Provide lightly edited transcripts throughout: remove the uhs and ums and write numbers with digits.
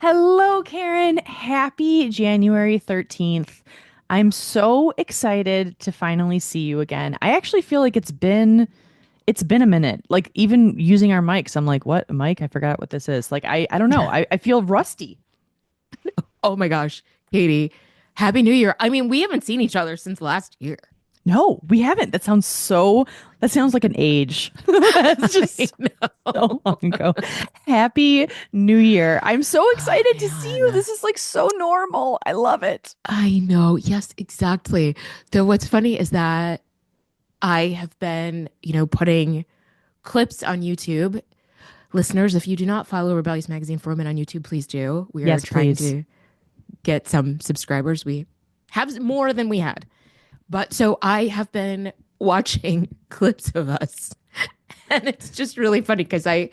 Hello, Karen. Happy January 13th. I'm so excited to finally see you again. I actually feel like it's been a minute. Like even using our mics, I'm like, what mic? I forgot what this is. Like I don't know. I feel rusty. Oh my gosh, Katie, Happy New Year. I mean, we haven't seen each other since last year. No, we haven't. That sounds like an age. That's I just so long know. ago. Happy New Year. I'm so Oh excited to see you. man. This is like so normal. I love it. I know. Yes, exactly. Though what's funny is that I have been, putting clips on YouTube. Listeners, if you do not follow Rebellious Magazine for Women on YouTube, please do. We are Yes, trying please. to get some subscribers. We have more than we had. But so I have been watching clips of us. And it's just really funny because I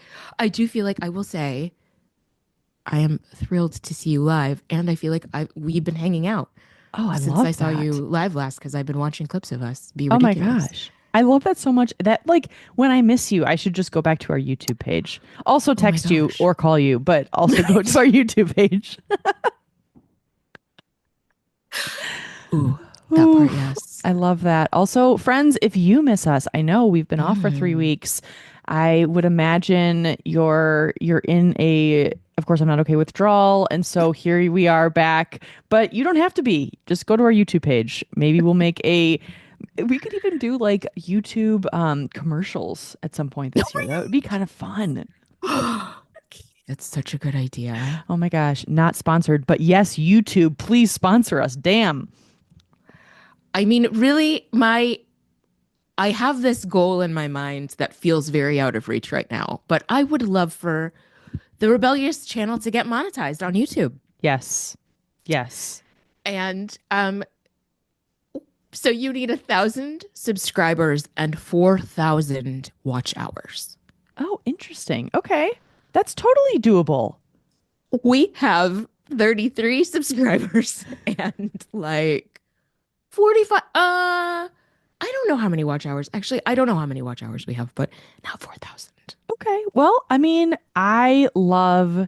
do feel like I will say I am thrilled to see you live, and I feel like we've been hanging out Oh, I since I love saw you that. live last because I've been watching clips of us be Oh my ridiculous. gosh. I love that so much that like when I miss you, I should just go back to our YouTube page. Also Oh my text you gosh. or call you, but also go to our YouTube page. Ooh, that Ooh, part, yes. I love that. Also, friends, if you miss us, I know we've been off for three Mm. weeks. I would imagine you're in a, of course, I'm not okay withdrawal, and so here we are back. But you don't have to be. Just go to our YouTube page. Maybe we'll make a. We could even do like YouTube commercials at some point this year. That would be kind of fun. That's such a good idea. Oh my gosh, not sponsored, but yes, YouTube, please sponsor us. Damn. I mean, really, I have this goal in my mind that feels very out of reach right now, but I would love for the Rebellious channel to get monetized on YouTube. Yes. Yes. And so you need 1,000 subscribers and 4,000 watch hours. Oh, interesting. Okay. That's totally doable. We have 33 subscribers and like 45. I don't know how many watch hours. Actually, I don't know how many watch hours we have, but now 4,000. Okay. Well, I mean, I love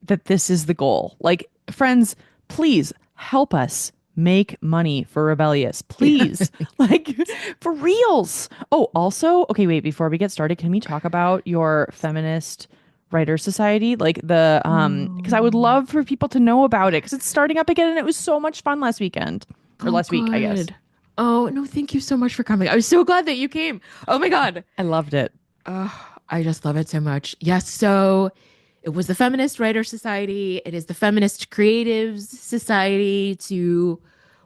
that this is the goal. Like, friends, please help us make money for Rebellious. Please. Like, for reals. Oh, also, okay, wait, before we get started, can we talk about your feminist writer society? Like because I would Oh, love for people to know about it because it's starting up again and it was so much fun last weekend or oh, last week, I guess. good. Oh, no, thank you so much for coming. I was so glad that you came. Oh my God. I loved it. I just love it so much. Yes. So it was the Feminist Writer Society. It is the Feminist Creatives Society to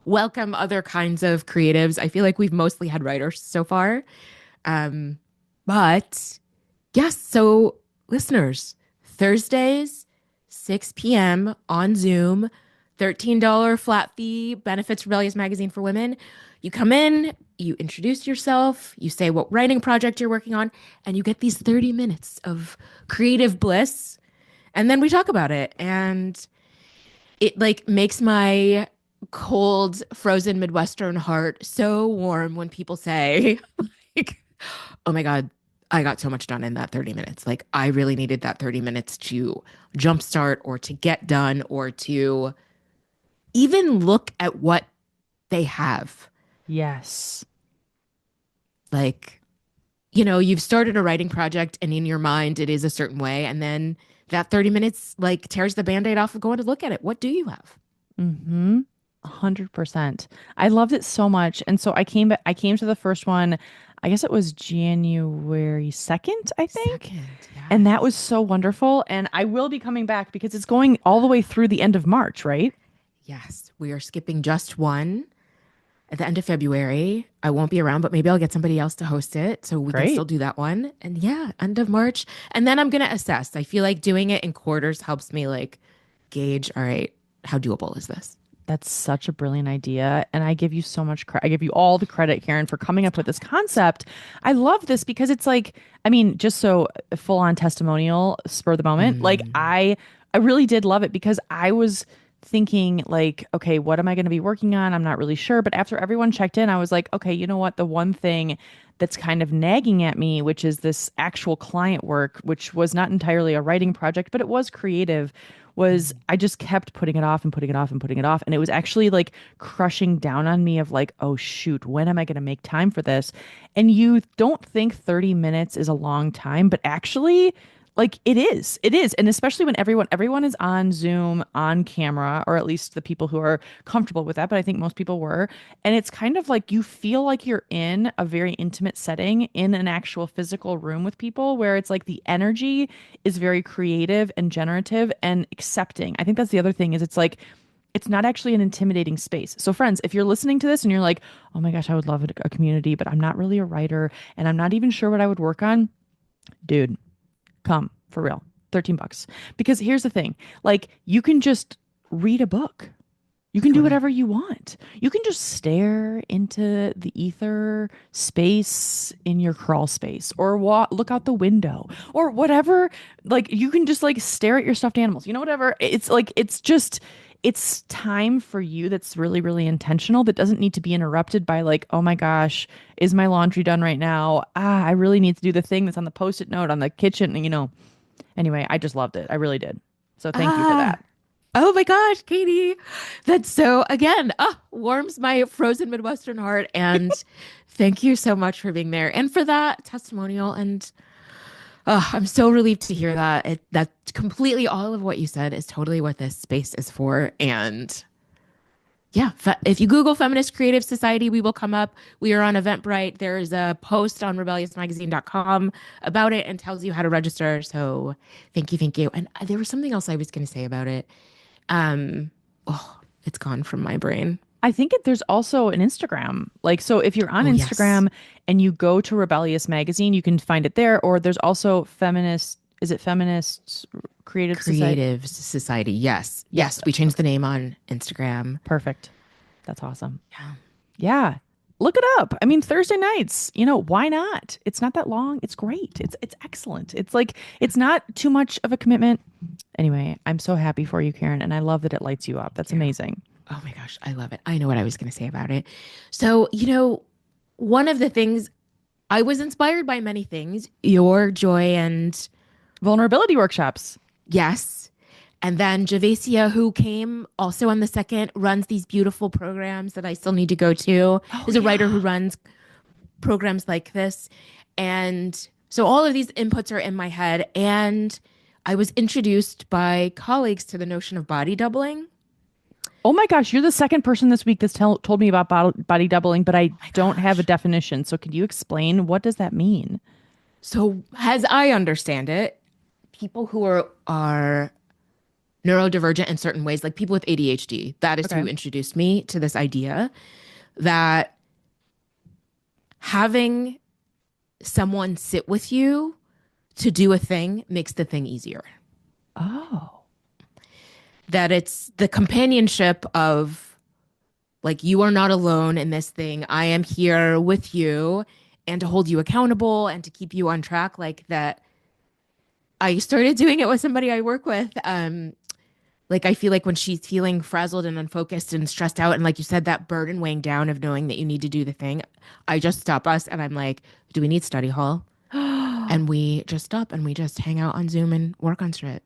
welcome other kinds of creatives. I feel like we've mostly had writers so far. Um, but yes, so listeners, Thursdays, 6 p.m. on Zoom, $13 flat fee, benefits Rebellious Magazine for Women. You come in, you introduce yourself, you say what writing project you're working on, and you get these 30 minutes of creative bliss. And then we talk about it. And it like makes my cold, frozen Midwestern heart so warm when people say, like, oh my God, I got so much done in that 30 minutes. Like, I really needed that 30 minutes to jumpstart or to get done or to even look at what they have. Yes. Like, you've started a writing project and in your mind it is a certain way. And then that 30 minutes like tears the band-aid off of going to look at it. What do you have? Mm-hmm. 100%. I loved it so much. And so I came to the first one, I guess it was January 2nd, I think. Second, And that was yes. so wonderful. And I will be coming back because it's going all the way through the end of March, right? Yes, we are skipping just one at the end of February. I won't be around, but maybe I'll get somebody else to host it so we can still Great. do that one. And yeah, end of March. And then I'm going to assess. I feel like doing it in quarters helps me like gauge, all right, how doable is this? That's such a brilliant idea. And I give you so much credit. I give you all the credit, Karen, for coming up with this concept. I love this because it's like, I mean, just so full on testimonial, spur of the moment. Like Mm. I really did love it because I was thinking like, okay, what am I going to be working on? I'm not really sure. But after everyone checked in, I was like, okay, you know what? The one thing that's kind of nagging at me, which is this actual client work, which was not entirely a writing project, but it was creative, was Mm. I just kept putting it off and putting it off and putting it off. And it was actually like crushing down on me of like, oh shoot, when am I going to make time for this? And you don't think 30 minutes is a long time, but actually, like it is. And especially when everyone is on Zoom on camera, or at least the people who are comfortable with that, but I think most people were. And it's kind of like you feel like you're in a very intimate setting in an actual physical room with people, where it's like the energy is very creative and generative and accepting. I think that's the other thing, is it's like it's not actually an intimidating space. So friends, if you're listening to this and you're like, "Oh my gosh, I would love a community, but I'm not really a writer and I'm not even sure what I would work on." Dude, come for real. 13 bucks. Because here's the thing, like you can just read a book. You can do Totally. whatever you want. You can just stare into the ether space in your crawl space, or look out the window, or whatever. Like you can just like stare at your stuffed animals. You know, whatever. It's like it's just it's time for you that's really really intentional, that doesn't need to be interrupted by like, "Oh my gosh, is my laundry done right now? Ah, I really need to do the thing that's on the post-it note on the kitchen." And anyway, I just loved it. I really did. So thank you for Ah, that. oh my gosh, Katie. That's so, again, warms my frozen Midwestern heart. And thank you so much for being there and for that testimonial. And I'm so relieved to hear that. That completely all of what you said is totally what this space is for. And yeah, if you Google Feminist Creative Society, we will come up. We are on Eventbrite. There's a post on rebelliousmagazine.com about it and tells you how to register. So thank you, thank you. And there was something else I was going to say about it. Um, oh, it's gone from my brain. I think there's also an Instagram. Like, so if you're on Oh, yes. Instagram and you go to Rebellious Magazine, you can find it there. Or there's also Feminist, is it Feminist Creative Society? Creative Society. Yes. Yes. Yes. We changed the name on Instagram. Perfect. That's awesome. Yeah. Yeah. Look it up. I mean, Thursday nights, why not? It's not that long. It's great. It's excellent. It's like it's not too much of a commitment. Anyway, I'm so happy for you, Karen, and I love that it lights you up. That's Yeah. amazing. Oh my gosh. I love it. I know what I was going to say about it. So, one of the things I was inspired by many things, your joy and Vulnerability workshops. yes. And then Javacia, who came also on the second, runs these beautiful programs that I still need to go to. Oh Is a writer who yeah. runs programs like this. And so all of these inputs are in my head. And I was introduced by colleagues to the notion of body doubling. Oh my gosh, you're the second person this week that's told me about body doubling, but I Oh my don't have a gosh. definition. So could you explain what does that mean? So as I understand it, people who are neurodivergent in certain ways, like people with ADHD, that is Okay. who introduced me to this idea that having someone sit with you to do a thing makes the thing easier. Oh. That it's the companionship of like, you are not alone in this thing. I am here with you and to hold you accountable and to keep you on track. Like that, I started doing it with somebody I work with. Like I feel like when she's feeling frazzled and unfocused and stressed out, and like you said, that burden weighing down of knowing that you need to do the thing, I just stop us and I'm like, do we need study hall? And we just stop and we just hang out on Zoom and work on shit.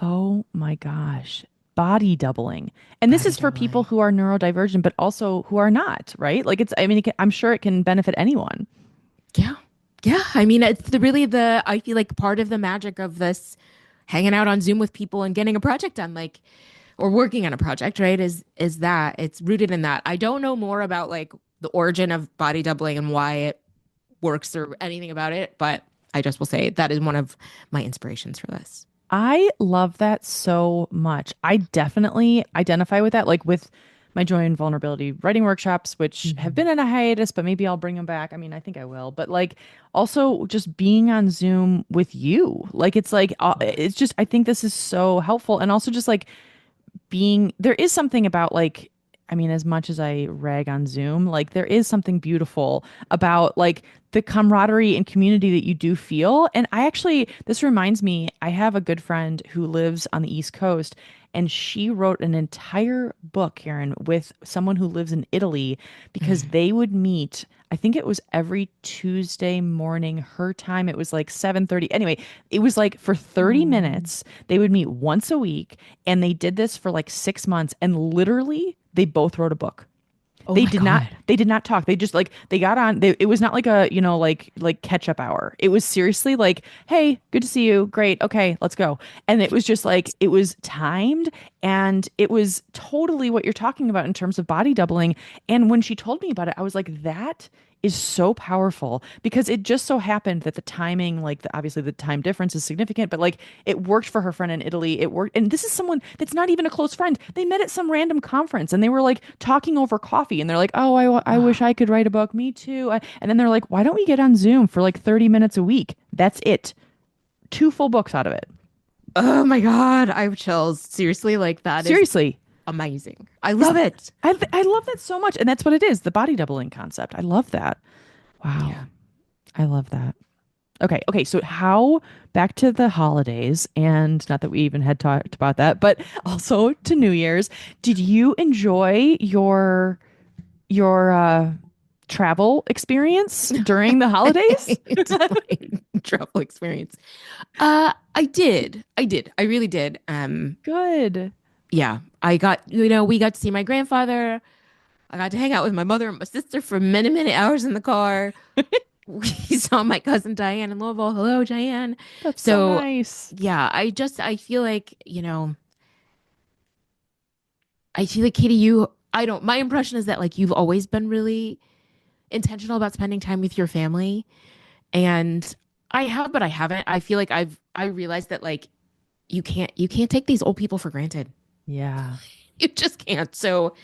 Oh my gosh. Body doubling. And this Body is for people doubling. who are neurodivergent, but also who are not, right? Like I mean, I'm sure it can benefit anyone. Yeah. Yeah. I mean, it's really I feel like part of the magic of this hanging out on Zoom with people and getting a project done, like, or working on a project, right? Is that it's rooted in that. I don't know more about like the origin of body doubling and why it works or anything about it, but I just will say that is one of my inspirations for this. I love that so much. I definitely identify with that, like with my joy and vulnerability writing workshops, which have been Mhm. in a hiatus, but maybe I'll bring them back. I mean, I think I will, but like also just being on Zoom with you, like it's just, I think this is so helpful. And also just like there is something about like, I mean, as much as I rag on Zoom, like there is something beautiful about like the camaraderie and community that you do feel. And I actually, this reminds me, I have a good friend who lives on the East Coast, and she wrote an entire book, Karen, with someone who lives in Italy because Mm. they would meet. I think it was every Tuesday morning, her time. It was like 7:30. Anyway, it was like for 30 Oh, minutes, they would meet once a week, and they did this for like 6 months, and literally they both wrote a book. oh They my did not God. they did not talk. They just like they got on. It was not like a, like catch up hour. It was seriously like, "Hey, good to see you. Great. Okay, let's go." And it was just like it was timed, and it was totally what you're talking about in terms of body doubling. And when she told me about it, I was like, "That is so powerful," because it just so happened that the timing, like obviously the time difference is significant, but like it worked for her friend in Italy. It worked. And this is someone that's not even a close friend. They met at some random conference and they were like talking over coffee, and they're like, "Oh, I wish I could write a book. Me too." And then they're like, "Why don't we get on Zoom for like 30 minutes a week?" That's it. Two full books out of it. Oh my God. I have chills. Seriously, like that is Seriously. amazing. I Is love it. I love that so much. And that's what it is, the body doubling concept. I love that. Wow. Yeah. I love that. Okay, okay. So how back to the holidays, and not that we even had talked about that, but also to New Year's. Did you enjoy your travel experience during the holidays? It's my travel experience. I did. I did. I really did. Good. Yeah. We got to see my grandfather. I got to hang out with my mother and my sister for many, many hours in the car. We saw my cousin Diane in Louisville. Hello, Diane. That's so So, nice. yeah, I feel like, Katie, my impression is that like you've always been really intentional about spending time with your family. And I have, but I haven't. I feel like I realized that like you can't take these old people for granted. Yeah. You just can't. So,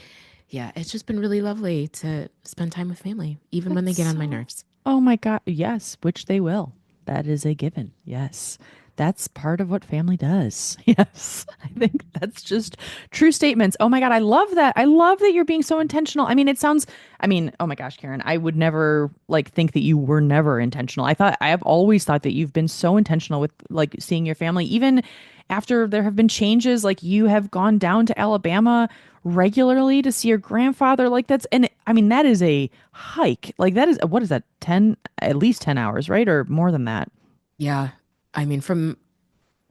yeah, it's just been really lovely to spend time with family, even when That's they get on my so, nerves. oh my God. Yes, which they will. That is a given. Yes. That's part of what family does. Yes. I think that's just true statements. Oh my God. I love that. I love that you're being so intentional. I mean, it sounds, I mean, oh my gosh, Karen, I would never like think that you were never intentional. I have always thought that you've been so intentional with like seeing your family, even after there have been changes, like you have gone down to Alabama regularly to see your grandfather. Like that's, and I mean, that is a hike. Like that is, what is that, 10, at least 10 hours, right? Or more than that. Yeah. I mean, from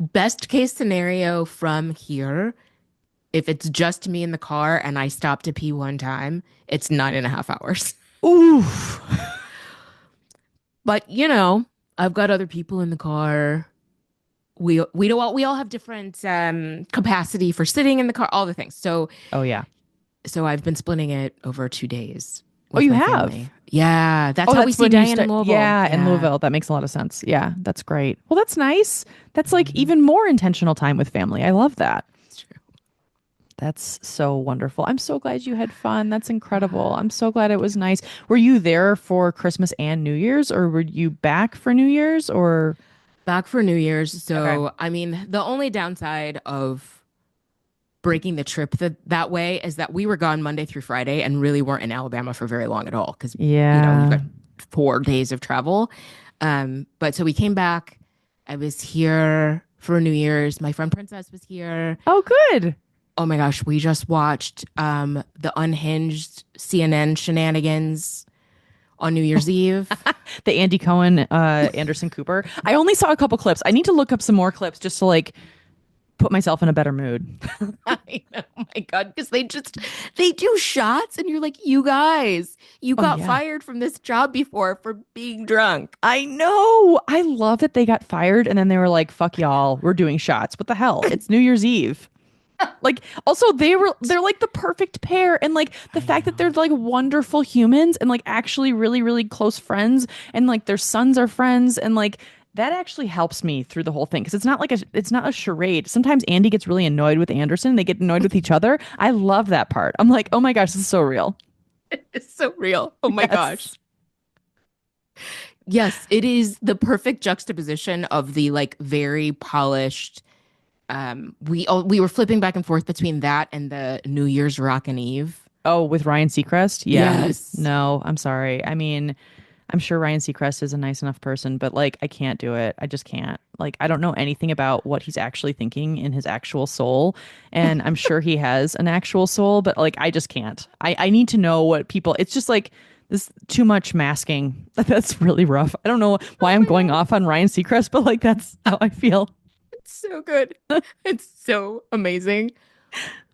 best case scenario from here, if it's just me in the car and I stop to pee one time, it's 9.5 hours. Oof. But I've got other people in the car. We all have different capacity for sitting in the car, all the things. Oh, yeah. So I've been splitting it over 2 days Oh, with you my have? family. Yeah, that's Oh, how we that's see when you Diane in start. Louisville. Yeah, in Yeah, Louisville. That makes a lot of sense. Yeah, that's great. Well, that's nice. That's like hmm even more intentional time with family. I love that. it's true. That's so wonderful. I'm so glad you had fun. That's incredible. I'm so glad it was nice. Were you there for Christmas and New Year's, or were you back for New Year's, or? Back for New Year's. Okay. So, I mean, the only downside of breaking the trip that way is that we were gone Monday through Friday and really weren't in Alabama for very long at all because, you've Yeah. got 4 days of travel. But so we came back. I was here for New Year's. My friend Princess was here. Oh, good. Oh my gosh, we just watched the unhinged CNN shenanigans on New Year's Eve. The Andy Cohen, Anderson Cooper. I only saw a couple clips. I need to look up some more clips just to like put myself in a better mood. I know, oh my God, because they do shots and you're like, you guys, you Oh got yeah. fired from this job before for being drunk. I know. I love that they got fired and then they were like, "Fuck y'all, we're doing shots." What the hell? It's New Year's Eve. Like also they're like the perfect pair, and like the I fact that know. they're like wonderful humans and like actually really really close friends, and like their sons are friends, and like that actually helps me through the whole thing because it's not a charade. Sometimes Andy gets really annoyed with Anderson, they get annoyed with each other. I love that part. I'm like, "Oh my gosh, this is so real." It's so real. Oh my gosh. Yes. Yes, it is the perfect juxtaposition of the like very polished. We were flipping back and forth between that and the New Year's Rockin' Eve. Oh, with Ryan Seacrest? Yeah. Yes. No, I'm sorry. I mean, I'm sure Ryan Seacrest is a nice enough person, but like I can't do it. I just can't. Like I don't know anything about what he's actually thinking in his actual soul. And I'm sure he has an actual soul, but like I just can't. I need to know what people it's just like this too much masking. That's really rough. I don't know why Oh I'm my going God. off on Ryan Seacrest, but like that's how I feel. It's so good. It's so amazing.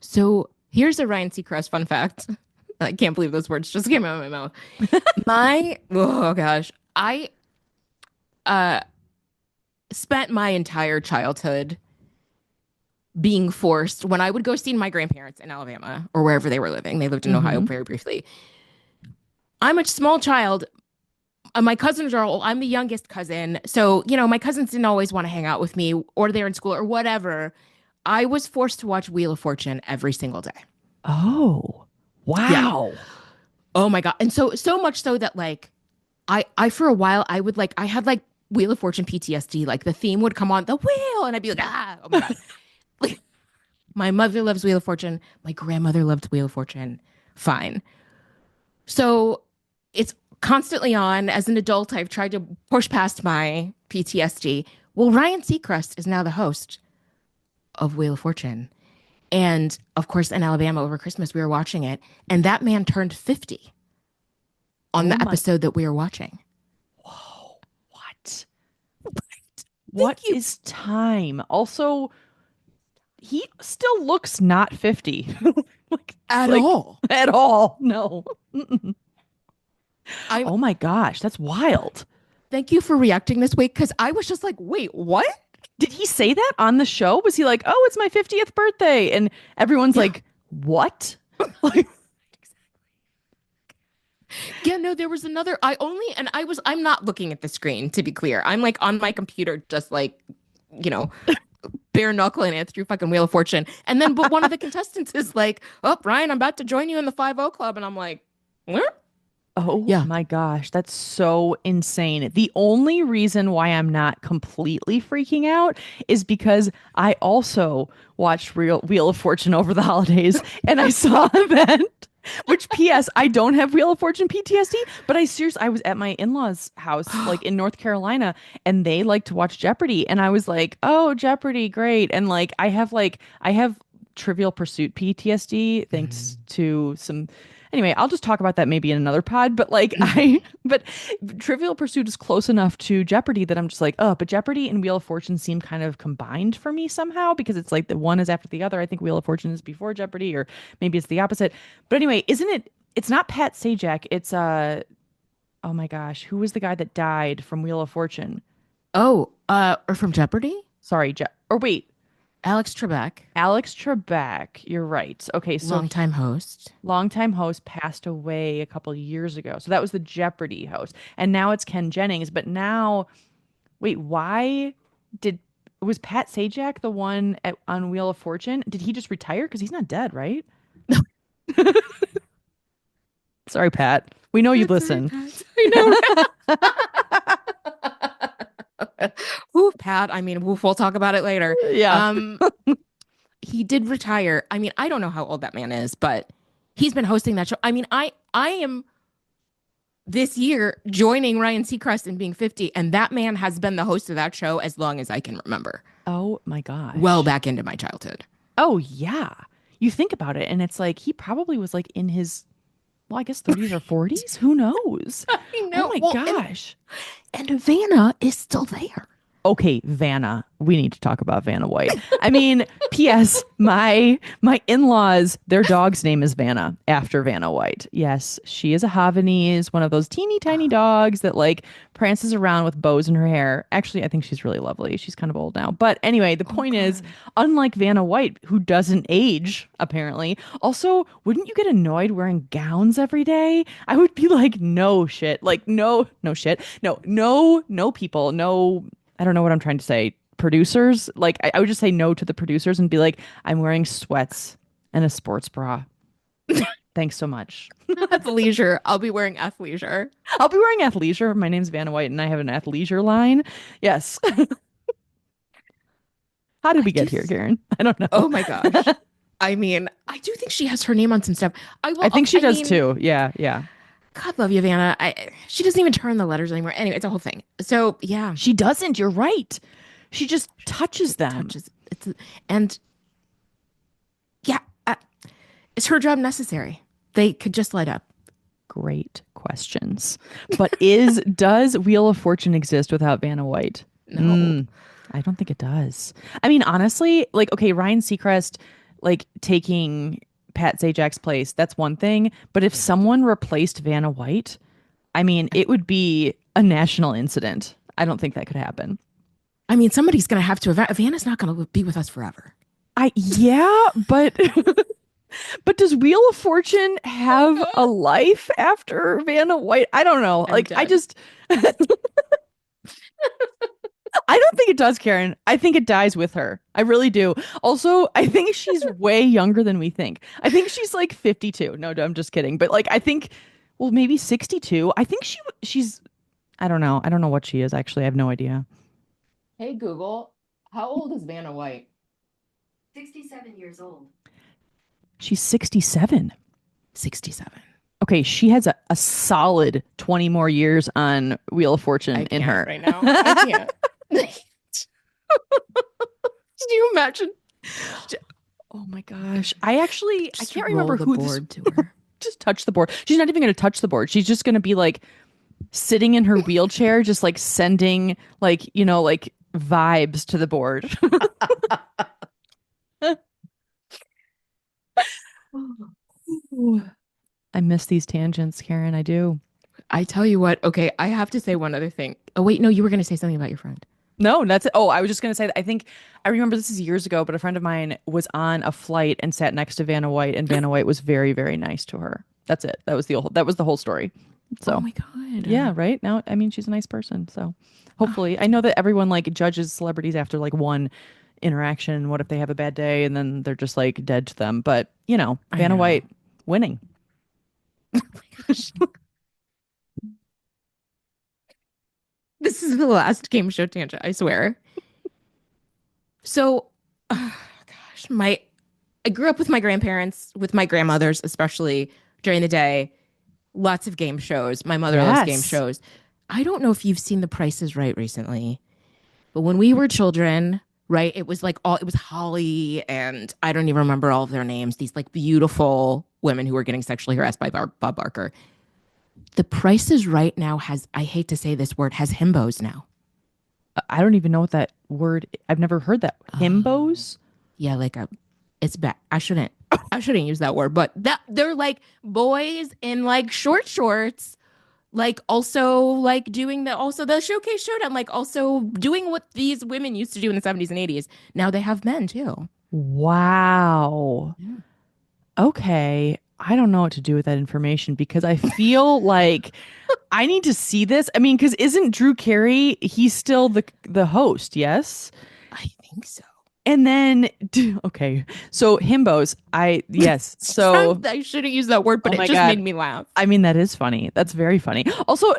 So here's a Ryan Seacrest fun fact. I can't believe those words just came out of my mouth. Oh gosh, I uh spent my entire childhood being forced when I would go see my grandparents in Alabama or wherever they were living. They lived in Ohio Hmm. very briefly. I'm a small child. My cousins are all, I'm the youngest cousin. So, my cousins didn't always want to hang out with me or they're in school or whatever. I was forced to watch Wheel of Fortune every single day. Oh. Yeah. Wow. Oh my God. And so much so that like I for a while I would like I had like Wheel of Fortune PTSD. Like the theme would come on the wheel and I'd be like, ah, oh my God. Like my mother loves Wheel of Fortune. My grandmother loved Wheel of Fortune. Fine. So it's constantly on. As an adult, I've tried to push past my PTSD. Well, Ryan Seacrest is now the host of Wheel of Fortune. And of course, in Alabama over Christmas, we were watching it, and that man turned 50 on Oh the my. episode that we were watching. Whoa. What? Thank What you. is time? Also, he still looks not 50. like At like all. at all. No. Mm-mm. I'm Oh my gosh, that's wild. Thank you for reacting this way because I was just like, wait, what? Did he say that on the show? Was he like, "Oh, it's my 50th birthday?" And everyone's Yeah. like, "What?" Like, Yeah, no, there was another. I'm not looking at the screen to be clear. I'm like on my computer, just like, you know, bare knuckling it through fucking Wheel of Fortune. And then, but one of the contestants is like, oh, Ryan, I'm about to join you in the 50 Club. And I'm like, what? oh Yeah. my gosh, that's so insane. The only reason why I'm not completely freaking out is because I also watched Real Wheel of Fortune over the holidays and I saw that. Which, P.S., I don't have Wheel of Fortune PTSD, but I was at my in-laws' house, like in North Carolina, and they like to watch Jeopardy, and I was like, "Oh, Jeopardy, great!" And I have Trivial Pursuit PTSD thanks Mm. to some. Anyway, I'll just talk about that maybe in another pod. But but Trivial Pursuit is close enough to Jeopardy that I'm just like, oh, but Jeopardy and Wheel of Fortune seem kind of combined for me somehow because it's like the one is after the other. I think Wheel of Fortune is before Jeopardy, or maybe it's the opposite. But anyway, isn't it? It's not Pat Sajak. It's oh my gosh, who was the guy that died from Wheel of Fortune? Oh, or from Jeopardy? Sorry, or wait, Alex Trebek, Alex Trebek. You're right. Okay, so longtime host. longtime host passed away a couple years ago. So that was the Jeopardy host. And now it's Ken Jennings. But now, wait, why did was Pat Sajak the one on Wheel of Fortune? Did he just retire? Because he's not dead, right? Sorry, Pat. We know you That's right, listen. Pat. I know. Ooh, Pat. I mean, we'll talk about it later. Yeah. Um, he did retire. I mean, I don't know how old that man is, but he's been hosting that show. I mean, I am this year joining Ryan Seacrest and being 50, and that man has been the host of that show as long as I can remember. Oh my Well gosh. back into my childhood. Oh yeah. You think about it, and it's like he probably was like in his, well, I guess 30s or 40s. Who knows? I Oh know. my Well, gosh. and Vanna is still there. Okay, Vanna. We need to talk about Vanna White. I mean, P.S. My in-laws, their dog's name is Vanna after Vanna White. Yes, she is a Havanese, one of those teeny tiny dogs that like prances around with bows in her hair. Actually, I think she's really lovely. She's kind of old now. But anyway, the Oh point is, God. unlike Vanna White, who doesn't age, apparently, also, wouldn't you get annoyed wearing gowns every day? I would be like, no shit. Like, no shit. No people, no I don't know what I'm trying to say. Producers, like I would just say no to the producers and be like, I'm wearing sweats and a sports bra. Thanks so much. Athleisure. I'll be wearing athleisure. I'll be wearing athleisure. My name's Vanna White and I have an athleisure line. Yes. How did I we get here, just, Karen? I don't know. oh my gosh. I mean, I do think she has her name on some stuff. I I will. think she I does mean, too. Yeah, yeah. God love you, Vanna. She doesn't even turn the letters anymore. Anyway, it's a whole thing. So yeah, She doesn't. You're right. She just touches just them. touches. And yeah, is her job necessary? They could just light up. Great questions. But does Wheel of Fortune exist without Vanna White? No. I don't think it does. I mean, honestly, like, okay, Ryan Seacrest, like taking Pat Sajak's place, that's one thing. But if Yeah. someone replaced Vanna White, I mean, it would be a national incident. I don't think that could happen. I mean, somebody's going to have to. Vanna's not going to be with us forever. Yeah, but but does Wheel of Fortune have a life after Vanna White? I don't know. I'm Like, I dead. just I don't think it does, Karen. I think it dies with her. I really do. Also, I think she's way younger than we think. I think she's like 52. No, I'm just kidding. But like I think well, maybe 62. I think she's I don't know. I don't know what she is actually. I have no idea. Hey Google, how old is Vanna White? 67 years old. She's 67. 67. Okay, she has a solid 20 more years on Wheel of I Fortune in can't her. right now. I can't. Can you imagine? Oh my gosh. I Just can't roll remember the who this board to her. just touch the board. She's not even going to touch the board. She's just going to be like sitting in her wheelchair, just like sending like, like vibes to the board. Ooh, I miss these tangents, Karen. I do. I tell you what, okay, I have to say one other thing. Oh, wait, no, you were going to say something about your friend. No, that's it. Oh, I was just going to say that I remember this is years ago, but a friend of mine was on a flight and sat next to Vanna White, and Vanna White was very, very nice to her. That's it. That was the whole story. Oh So, my God. yeah, right now, I mean, she's a nice person. So, Oh, hopefully, I know that everyone like judges celebrities after like one interaction. What if they have a bad day and then they're just like dead to them? But, I Vanna know. White winning. Oh my gosh. This is the last game show tangent, I swear. So, gosh, I grew up with my grandparents, with my grandmothers, especially during the day. Lots of game shows. My mother loves game Yes. shows. I don't know if you've seen The Price is Right recently, but when we were children, right, it was Holly and I don't even remember all of their names. These like beautiful women who were getting sexually harassed by Bob Barker. The Price is Right now has, I hate to say this word, has himbos now. I don't even know what that word, I've never heard that. Oh, Himbos? yeah, it's bad. I shouldn't use that word, but that they're like boys in like short shorts, like also like doing the showcase showdown, like also doing what these women used to do in the 70s and 80s. Now they have men too. Wow. Yeah. Okay. I don't know what to do with that information because I feel like I need to see this. I mean, because isn't Drew Carey, he's still the host, yes? I think so. And then okay. So himbos, yes. So I shouldn't use that word, oh but it my just made God. me laugh. I mean, that is funny. That's very funny. Also,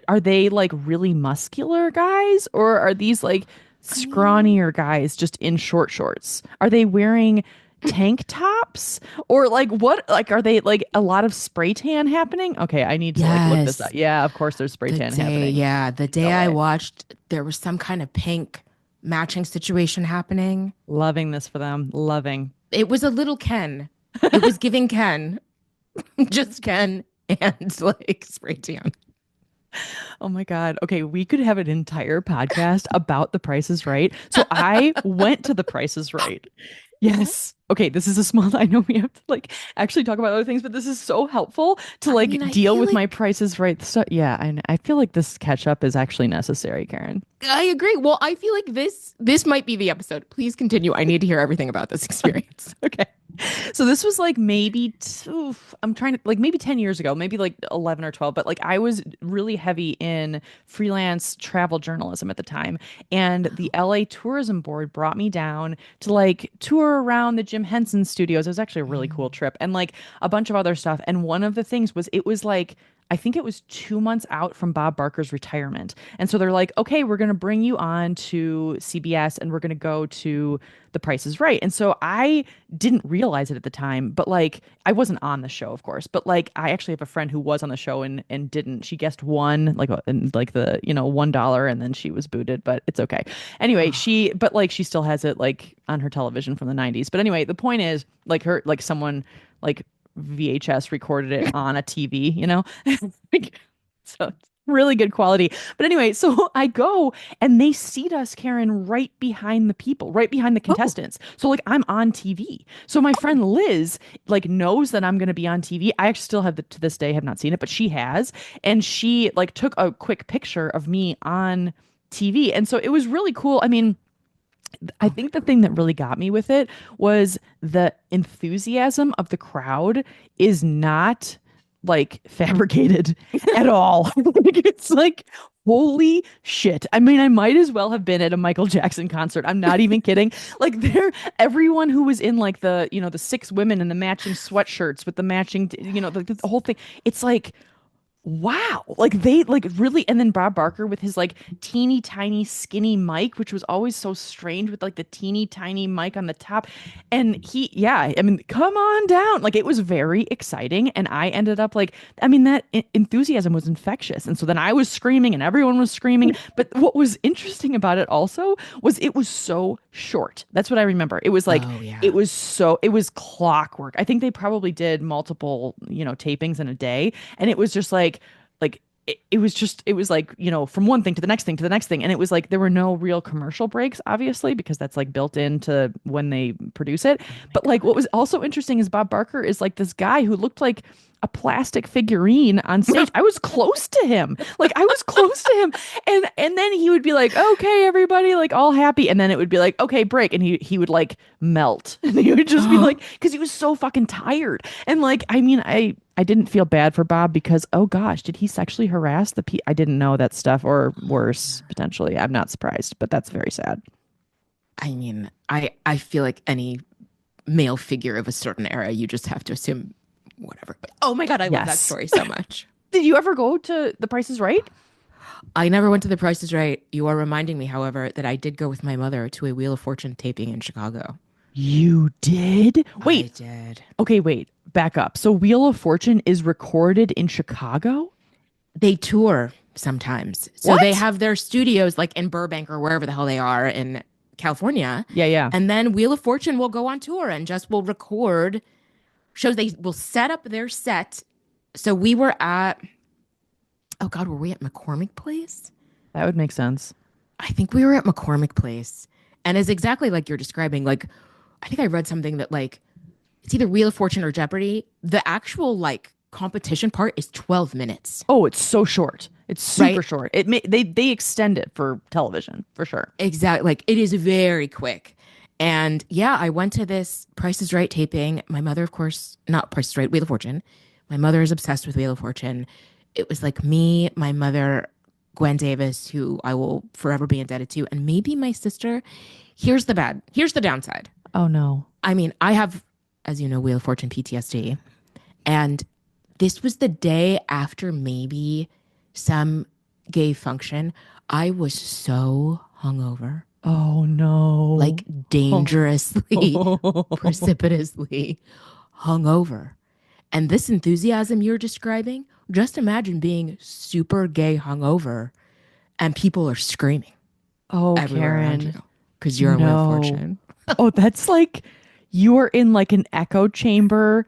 are they like really muscular guys or are these like I mean, scrawnier guys just in short shorts? Are they wearing tank tops or like what? Like, are they like a lot of spray tan happening? Okay, I need to like look this up. yes. Yeah, of course there's spray tan happening. The day No I way. watched, there was some kind of pink matching situation happening. Loving this for them. Loving. It was a little Ken. It was giving Ken, just Ken and like spray tan. Oh my God. Okay, we could have an entire podcast about the Price is Right. So I went to the Price is Right. Yes. Okay, this is a small, I know we have to like actually talk about other things, but this is so helpful to I like mean, I deal feel with like my Price is Right stuff. Yeah, and I feel like this catch up is actually necessary, Karen. I agree. Well, I feel like this might be the episode. Please continue. I need to hear everything about this experience. Okay. So this was like maybe I'm trying to like maybe 10 years ago, maybe like 11 or 12, but like I was really heavy in freelance travel journalism at the time. And the LA Tourism Board brought me down to like tour around the Jim Henson studios. It was actually a really cool Mm. trip and like a bunch of other stuff. And one of the things was it was like I think it was 2 months out from Bob Barker's retirement. And so they're like, okay, we're going to bring you on to CBS and we're going to go to The Price is Right. And so I didn't realize it at the time, but like I wasn't on the show, of course, but like I actually have a friend who was on the show and didn't. She guessed one, like, and like the, $1, and then she was booted, but it's okay. Anyway, but like she still has it like on her television from the 90s. But anyway, the point is like someone like VHS recorded it on a TV, Like, so it's really good quality. But anyway, so I go and they seat us, Karen, right behind the people, right behind the Oh, contestants. So like I'm on TV. So my friend Liz like knows that I'm going to be on TV. I actually still have to this day have not seen it, but she has, and she like took a quick picture of me on TV. And so it was really cool. I mean, I oh my think the thing that really got me with it was the enthusiasm of the crowd is not like fabricated at all. Like, it's like, holy shit. I mean, I might as well have been at a Michael Jackson concert. I'm not even kidding. Like everyone who was in like the six women in the matching sweatshirts with the matching, the whole thing. It's like, wow, like they like really. And then Bob Barker with his like teeny tiny skinny mic, which was always so strange with like the teeny tiny mic on the top. And yeah, I mean, come on down. Like it was very exciting, and I ended up like, I mean, that enthusiasm was infectious. And so then I was screaming and everyone was screaming. But what was interesting about it also was it was so short. That's what I remember. It was like, oh yeah. it was clockwork. I think they probably did multiple tapings in a day, and it was just like it was like, from one thing to the next thing to the next thing. And it was like there were no real commercial breaks, obviously, because that's like built into when they produce it. Oh my But like what God. was also interesting is Bob Barker is like this guy who looked like a plastic figurine on stage. I was close to him. Like I was close to him. And then he would be like, okay, everybody, like all happy. And then it would be like, okay, break. And he would like melt. And he would just be like, because he was so fucking tired. And like, I mean, I didn't feel bad for Bob because, oh gosh, did he sexually harass I didn't know that stuff, or worse, potentially. I'm not surprised, but that's very sad. I mean, I feel like any male figure of a certain era, you just have to assume whatever. But oh my God, I love that Yes. story so much. Did you ever go to The Price is Right? I never went to The Price is Right. You are reminding me, however, that I did go with my mother to a Wheel of Fortune taping in Chicago. You did? I Wait. did. Okay, wait. Back up. So Wheel of Fortune is recorded in Chicago? They tour sometimes. So they What? have their studios like in Burbank or wherever the hell they are in California. Yeah, yeah. And then Wheel of Fortune will go on tour and just will record shows. They will set up their set. So we were at, oh God, were we at McCormick Place? That would make sense. I think we were at McCormick Place. And it's exactly like you're describing. Like, I think I read something that like it's either Wheel of Fortune or Jeopardy. The actual like competition part is 12 minutes, Oh, it's so short. It's super right? short. They extend it for television, for sure. Exactly. Like it is very quick. And yeah, I went to this Price is Right taping. My mother, of course, not Price is Right, Wheel of Fortune. My mother is obsessed with Wheel of Fortune. It was like me, my mother, Gwen Davis, who I will forever be indebted to, and maybe my sister. Here's the downside. Oh no. I mean, I have, as you know, Wheel of Fortune PTSD. And this was the day after maybe some gay function. I was so hungover, Oh no. like dangerously, precipitously hungover. And this enthusiasm you're describing, just imagine being super gay hungover and people are screaming Oh, everywhere around you Karen. because you're a Wheel of No. Fortune. Oh, that's like you are in like an echo chamber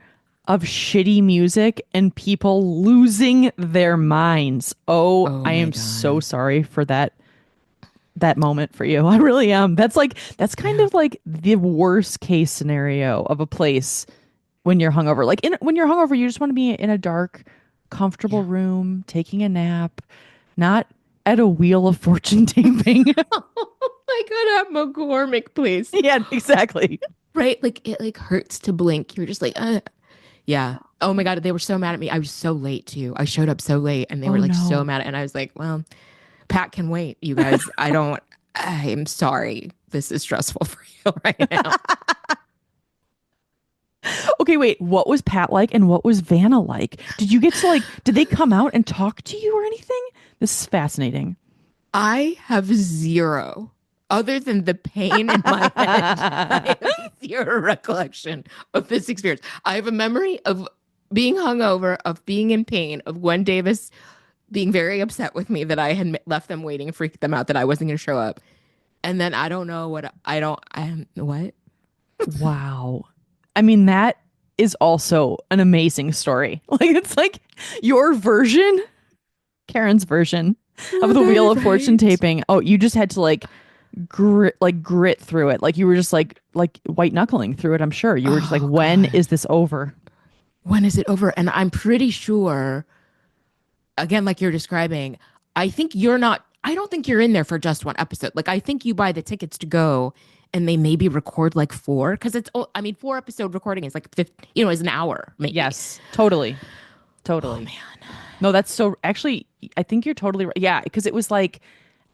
of shitty music and people losing their minds. Oh, Oh I my am so God. sorry for that moment for you. I really am. That's kind Yeah. of like the worst case scenario of a place when you're hungover. Like when you're hungover, you just want to be in a dark, comfortable Yeah. room, taking a nap, not at a Wheel of Fortune taping. I could have McCormick, please. Yeah, exactly. Right? Like it like hurts to blink. You're just like, yeah. Oh my God. They were so mad at me. I was so late too. I showed up so late and they were Oh like so no. mad. And I was like, well, Pat can wait, you guys. I'm sorry. This is stressful for you right now. Okay, Okay, wait. What was Pat like and what was Vanna like? Did you get to like, did they come out and talk to you or anything? This is fascinating. I have zero, other than the pain in my head. I have zero recollection of this experience. I have a memory of being hungover, of being in pain, of Gwen Davis being very upset with me that I had left them waiting and freaked them out that I wasn't going to show up. And then I don't know what I am. What? Wow. I mean, that is also an amazing story. Like, it's like your version, Karen's version of the Wheel of Fortune Right. taping. Oh, you just had to grit through it. Like you were just like white knuckling through it, I'm sure. You were just like, Oh when God. is this over? When is it over? And I'm pretty sure, again, like you're describing, I don't think you're in there for just one episode. Like, I think you buy the tickets to go and they maybe record like four. Cause I mean, 4 episode recording is like 50, is an hour, maybe. Yes, totally. Oh Totally. man. No, that's so actually, I think you're totally right. Yeah, because it was like,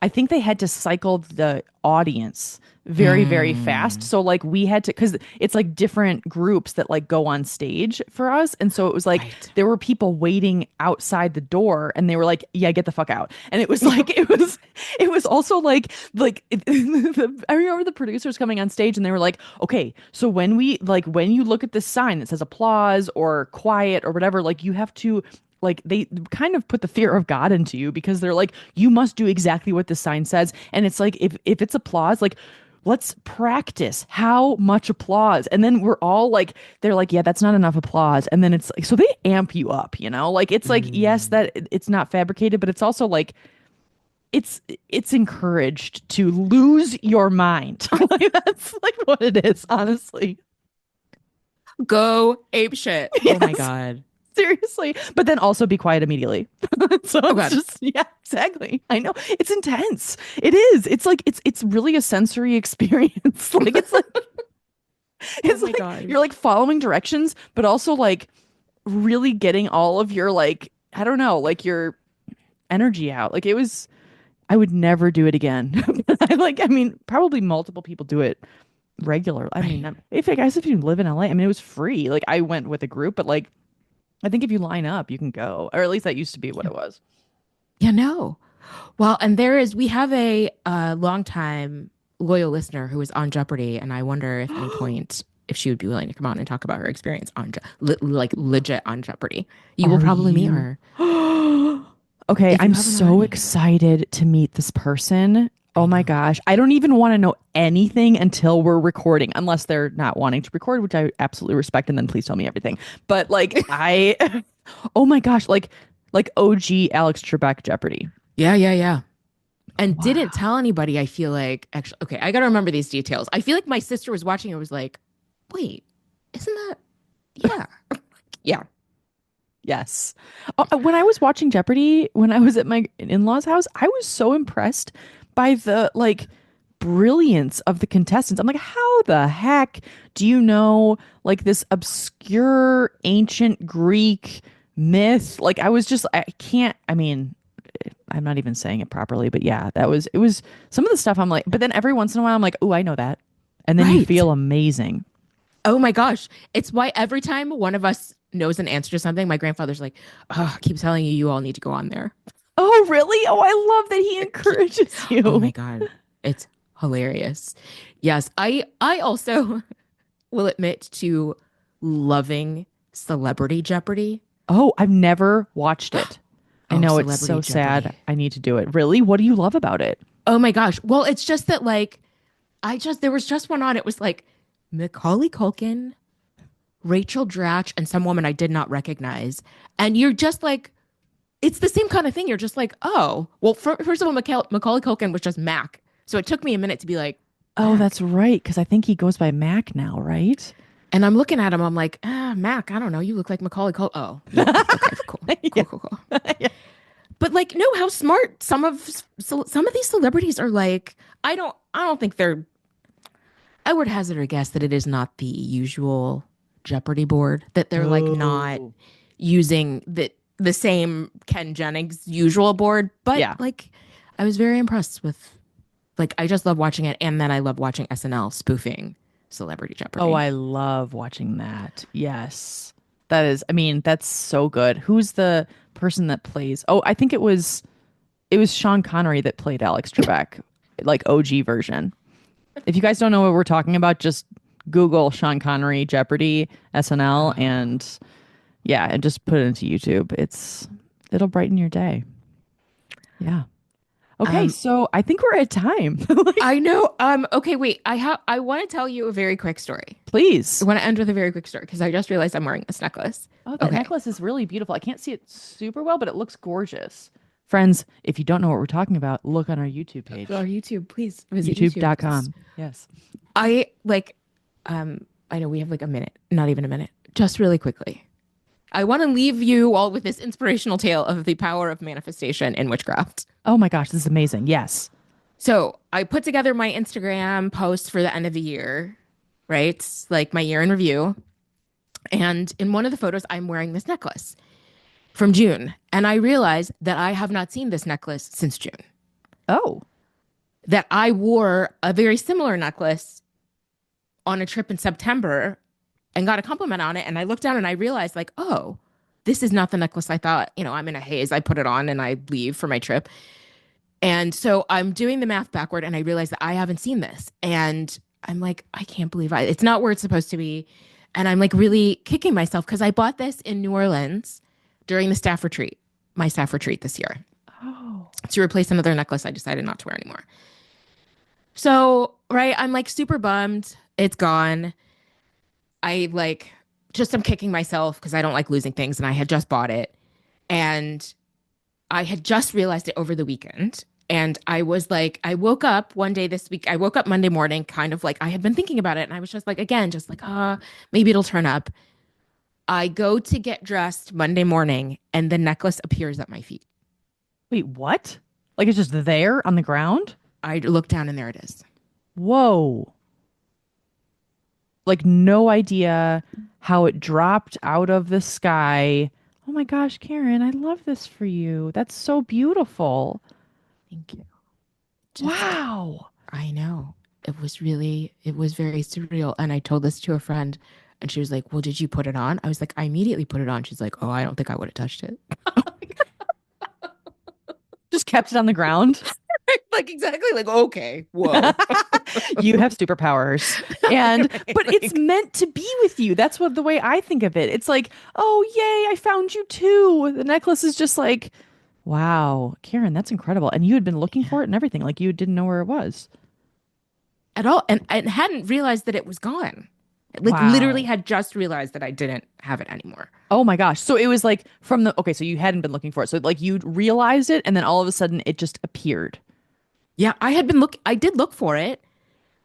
I think they had to cycle the audience very, very fast. Mm, So like we had to, because it's like different groups that like go on stage for us. And so it was like right. there were people waiting outside the door and they were like, yeah, get the fuck out. And it was like, it was also I remember the producers coming on stage and they were like, okay, so when you look at this sign that says applause or quiet or whatever, like you have to like they kind of put the fear of God into you because they're like, you must do exactly what the sign says. And it's like if it's applause, like let's practice how much applause. And then we're all like, they're like, yeah, that's not enough applause. And then it's like, so they amp you up, Like it's like, yes, Mm. that it's not fabricated, but it's also like it's encouraged to lose your mind. Like that's like what it is, honestly. Go ape shit. Oh my Yes. God. Seriously. But then also be quiet immediately. So Oh it's God. just yeah, exactly. I know. It's intense. It is. It's like it's really a sensory experience. Like Oh it's my like you're gosh. like following directions, but also like really getting all of your like I don't know, like your energy out. Like it was I would never do it again. I mean, probably multiple people do it regular. I mean, Right. if I guess if you live in LA, I mean, it was free. Like I went with a group, but like I think if you line up, you can go, or at least that used to be what Yeah. it was. Yeah, no. Well, and we have a longtime loyal listener who is on Jeopardy, and I wonder if any point if she would be willing to come on and talk about her experience on like legit on Jeopardy. You will Are probably meet you? her Okay, if you I'm haven't so already. excited to meet this person. Oh I my know. gosh. I don't even want to know anything until we're recording, unless they're not wanting to record, which I absolutely respect, and then please tell me everything. But like oh my gosh, like OG Alex Trebek Jeopardy. Yeah, yeah, yeah. And didn't Wow. tell anybody. I feel like actually, okay, I gotta remember these details. I feel like my sister was watching and was like, "Wait, isn't that? Yeah, yeah, Yes. When I was watching Jeopardy, when I was at my in-laws' house, I was so impressed by the like brilliance of the contestants. I'm like, how the heck do you know like this obscure ancient Greek myth? Like I was just I can't I mean, I'm not even saying it properly, but yeah, it was some of the stuff I'm like, but then every once in a while I'm like, "Oh, I know that." And then you right." feel amazing. Oh my gosh, it's why every time one of us knows an answer to something, my grandfather's like, "Oh, I keep telling you, you all need to go on there." Oh, really? Oh, I love that he encourages Oh my you. God, it's hilarious. Yes, I also will admit to loving Celebrity Jeopardy. Oh, I've never watched it. I Oh, know it's Celebrity so sad. Jeopardy. I need to do it. Really? What do you love about it? Oh my gosh. Well, it's just that like there was just one on. It was like Macaulay Culkin, Rachel Dratch, and some woman I did not recognize. And you're just like, it's the same kind of thing. You're just like, oh, well, first of all, Macaulay Culkin was just Mac. So it took me a minute to be like, Oh, Mac. that's right. Because I think he goes by Mac now, right? And I'm looking at him. I'm like, Mac, I don't know. You look like Macaulay Culkin. Oh, nope. Okay, cool. Yeah. Cool, cool, cool. But like, no, how smart some of these celebrities are like, I don't think they're, I would hazard a guess that it is not the usual Jeopardy board, that they're like not Oh. using the same Ken Jennings usual board. But Yeah. like, I was very impressed with, like, I just love watching it. And then I love watching SNL spoofing Celebrity Oh, Jeopardy. I love watching that. Yes. That is, I mean, that's so good. Who's the person that plays? Oh, I think it was Sean Connery that played Alex Trebek, like OG version. If you guys don't know what we're talking about, just Google Sean Connery Jeopardy SNL and yeah, and just put it into YouTube. It'll brighten your day. Yeah. Okay, Um, so I think we're at time. Like, I know. Okay, wait. I want to tell you a very quick story. I please. want to end with a very quick story because I just realized I'm wearing this necklace. Oh, that Okay. necklace is really beautiful. I can't see it super well, but it looks gorgeous. Friends, if you don't know what we're talking about, look on our YouTube Our page, YouTube, please visit YouTube because youtube.com. Yes. I like I know we have like a minute, not even a minute. Just really quickly. I want to leave you all with this inspirational tale of the power of manifestation in witchcraft. Oh my gosh, this is amazing. Yes. So I put together my Instagram post for the end of the year, right? Like my year in review. And in one of the photos, I'm wearing this necklace from June. And I realized that I have not seen this necklace since June. Oh, That I wore a very similar necklace on a trip in September and got a compliment on it. And I looked down and I realized, like, oh, this is not the necklace I thought. I'm in a haze. I put it on and I leave for my trip. And so I'm doing the math backward and I realize that I haven't seen this. And I'm like, I can't believe it's not where it's supposed to be. And I'm like really kicking myself because I bought this in New Orleans during the staff retreat, my staff retreat this year, oh, to replace another necklace I decided not to wear anymore. So, right, I'm like super bummed. It's gone. I like just am kicking myself because I don't like losing things and I had just bought it. And I had just realized it over the weekend. And I was like, I woke up one day this week. I woke up Monday morning, kind of like I had been thinking about it. And I was just like, again, just like, maybe it'll turn up. I go to get dressed Monday morning and the necklace appears at my feet. wait, what? Like it's just there on the ground? I look down and there it is. Whoa. Like no idea how it dropped out of the sky. Oh my gosh, Karen, I love this for you. That's so beautiful. Thank you. Just, Wow. I know. It was very surreal. And I told this to a friend and she was like, well, did you put it on? I was like, I immediately put it on. She's like, oh, I don't think I would have touched it. Just kept it on the ground. Like, exactly. Like, okay, whoa. You have superpowers. And but it's Like, meant to be with you. That's what the way I think of it. It's like, "Oh, yay, I found you too." The necklace is just like, "Wow, Karen, that's incredible." And you had been looking for it and everything. Like you didn't know where it was. at all. And hadn't realized that it was gone. Like, literally Wow. had just realized that I didn't have it anymore. Oh my gosh. So it was like from the okay, so you hadn't been looking for it. So like you realized it and then all of a sudden it just appeared. Yeah, I did look for it.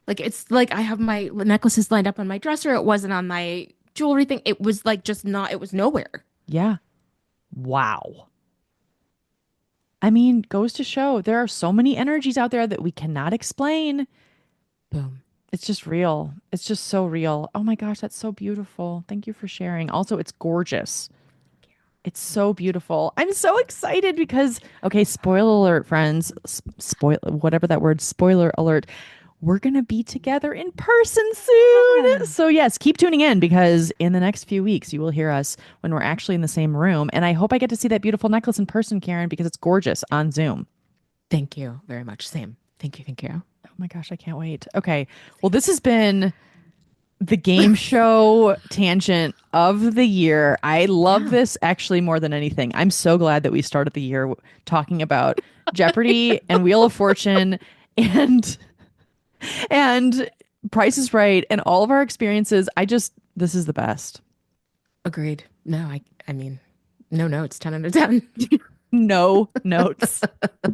Like, it's like I have my necklaces lined up on my dresser. It wasn't on my jewelry thing. It was like just not, it was nowhere. Yeah. Wow. I mean, goes to show there are so many energies out there that we cannot explain. Boom. It's just real. It's just so real. Oh my gosh, that's so beautiful. Thank you for sharing. Also, it's gorgeous. It's so beautiful. I'm so excited because, okay, spoiler alert, friends. Spoil whatever that word, spoiler alert. We're going to be together in person soon. Yeah. So, yes, keep tuning in because in the next few weeks, you will hear us when we're actually in the same room. And I hope I get to see that beautiful necklace in person, Karen, because it's gorgeous on Zoom. Thank you very much. Same. Thank you. Thank you. Oh my gosh, I can't wait. Okay. Well, this has been the game show tangent of the year. I love Yeah. this actually more than anything. I'm so glad that we started the year talking about Jeopardy and Wheel of Fortune and and Price is Right and all of our experiences. This is the best. Agreed. No, I mean, no notes, 10 out of 10. No notes. All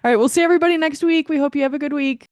right, we'll see everybody next week. We hope you have a good week.